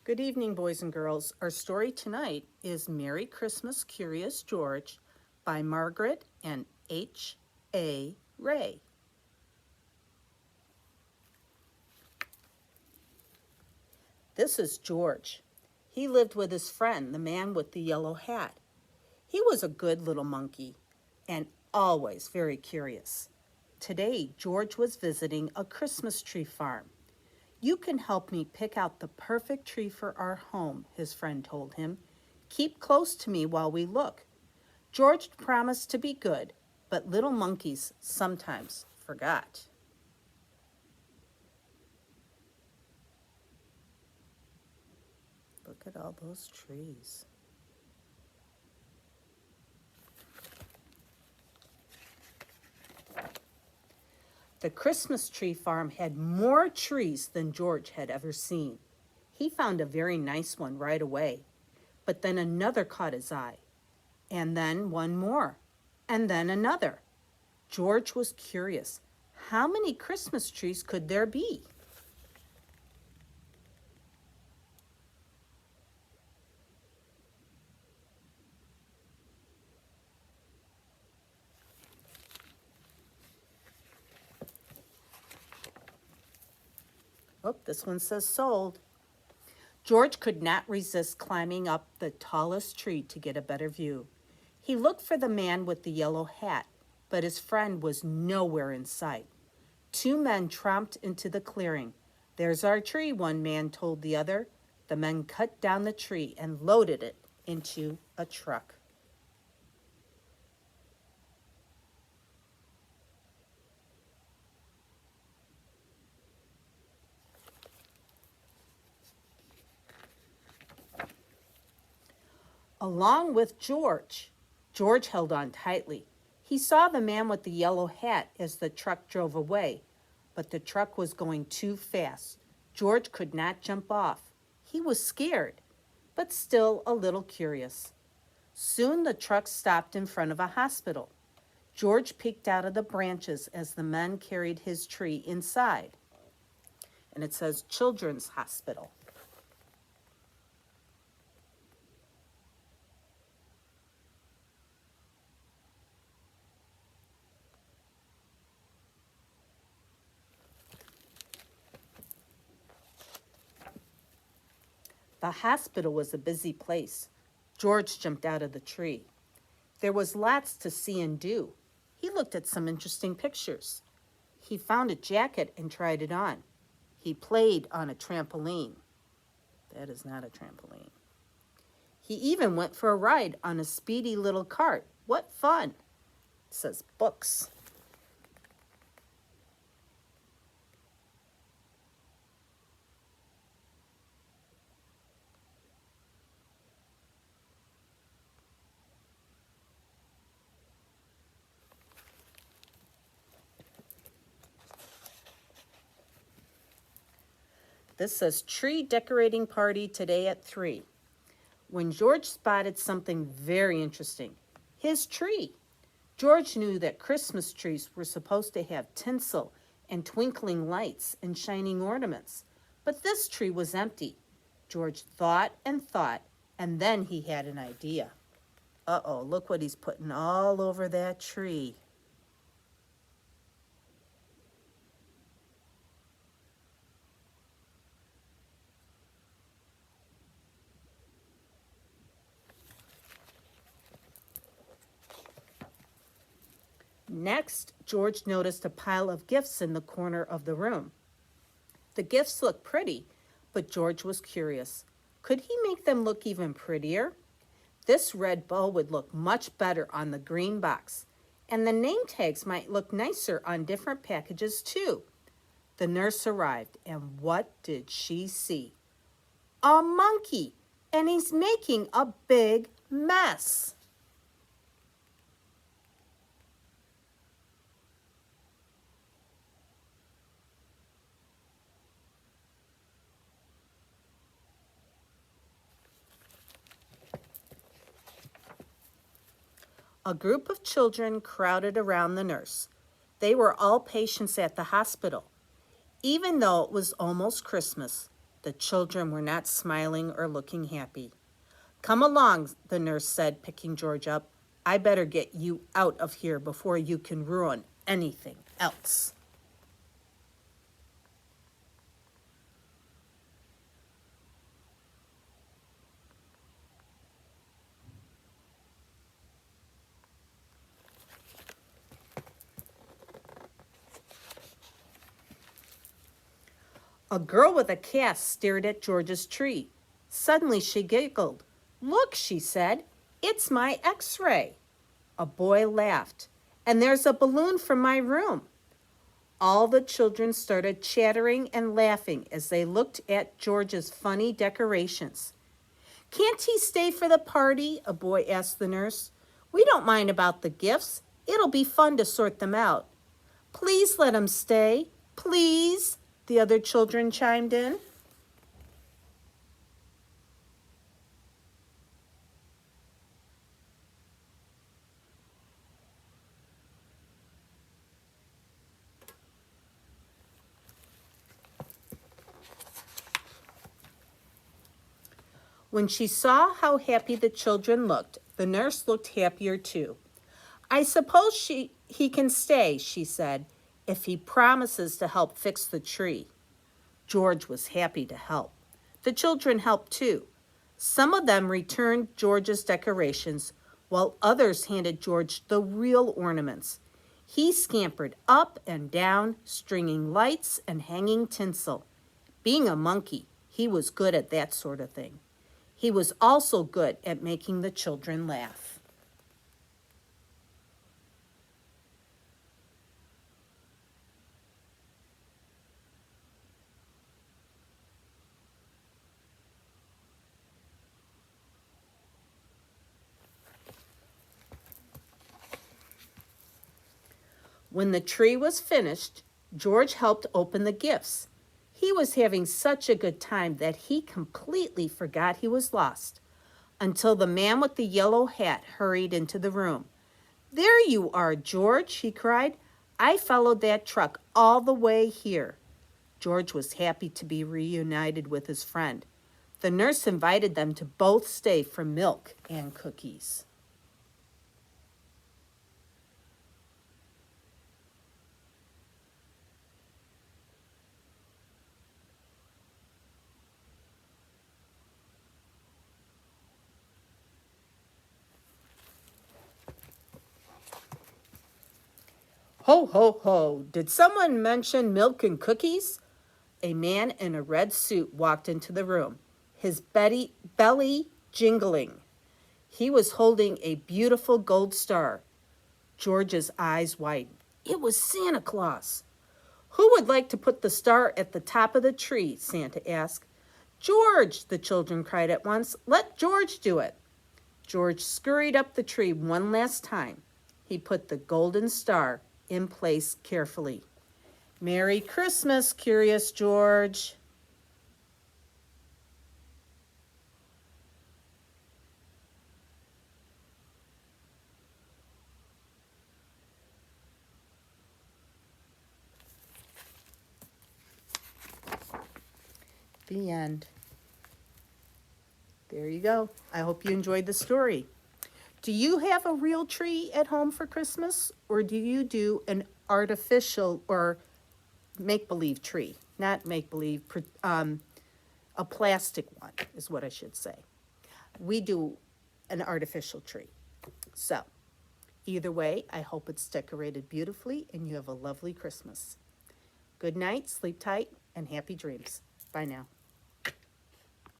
Good evening, boys and girls. Our story tonight is Merry Christmas, Curious George by Margaret and H.A. Ray. This is George. He lived with his friend, the man with the yellow hat. He was a good little monkey and always very curious. Today, George was visiting a Christmas tree farm. "You can help me pick out the perfect tree for our home," his friend told him. "Keep close to me while we look." George promised to be good, but little monkeys sometimes forgot. Look at all those trees. The Christmas tree farm had more trees than George had ever seen. He found a very nice one right away, but then another caught his eye, and then one more, and then another. George was curious. How many Christmas trees could there be? Oh, this one says sold. George could not resist climbing up the tallest tree to get a better view. He looked for the man with the yellow hat, but his friend was nowhere in sight. Two men tromped into the clearing. "There's our tree," one man told the other. The men cut down the tree and loaded it into a truck. Along with George, George held on tightly. He saw the man with the yellow hat as the truck drove away, but the truck was going too fast. George could not jump off. He was scared, but still a little curious. Soon the truck stopped in front of a hospital. George peeked out of the branches as the men carried his tree inside. And it says Children's Hospital. The hospital was a busy place. George jumped out of the tree. There was lots to see and do. He looked at some interesting pictures. He found a jacket and tried it on. He played on a trampoline. That is not a trampoline. He even went for a ride on a speedy little cart. What fun! It says books. This says tree decorating party today at 3. When George spotted something very interesting, his tree. George knew that Christmas trees were supposed to have tinsel and twinkling lights and shining ornaments, but this tree was empty. George thought, and then he had an idea. Uh-oh, look what he's putting all over that tree. Next, George noticed a pile of gifts in the corner of the room. The gifts looked pretty, but George was curious. Could he make them look even prettier? This red bow would look much better on the green box, and the name tags might look nicer on different packages too. The nurse arrived, and what did she see? A monkey, and he's making a big mess. A group of children crowded around the nurse. They were all patients at the hospital. Even though it was almost Christmas, The children were not smiling or looking happy. "Come along," the nurse said, picking George up. "I better get you out of here before you can ruin anything else." A girl with a cast stared at George's tree. Suddenly she giggled. "Look," she said, "it's my X-ray." A boy laughed. "And there's a balloon from my room." All the children started chattering and laughing as they looked at George's funny decorations. "Can't he stay for the party?" a boy asked the nurse. "We don't mind about the gifts. It'll be fun to sort them out." "Please let him stay. Please," the other children chimed in. When she saw how happy the children looked, the nurse looked happier too. "I suppose he can stay," she said, "if he promises to help fix the tree." George was happy to help. The children helped too. Some of them returned George's decorations, while others handed George the real ornaments. He scampered up and down, stringing lights and hanging tinsel. Being a monkey, he was good at that sort of thing. He was also good at making the children laugh. When the tree was finished, George helped open the gifts. He was having such a good time that he completely forgot he was lost, until the man with the yellow hat hurried into the room. "There you are, George," he cried. "I followed that truck all the way here." George was happy to be reunited with his friend. The nurse invited them to both stay for milk and cookies. "Ho, ho, ho, did someone mention milk and cookies?" A man in a red suit walked into the room, his belly jingling. He was holding a beautiful gold star. George's eyes widened. It was Santa Claus. "Who would like to put the star at the top of the tree?" Santa asked. "George!" the children cried at once. "Let George do it." George scurried up the tree one last time. He put the golden star in place carefully. "Merry Christmas, Curious George." The end. There you go. I hope you enjoyed the story. Do you have a real tree at home for Christmas, or do you do an artificial or make-believe tree? Not make-believe, a plastic one is what I should say. We do an artificial tree. So, either way, I hope it's decorated beautifully and you have a lovely Christmas. Good night, sleep tight, and happy dreams. Bye now.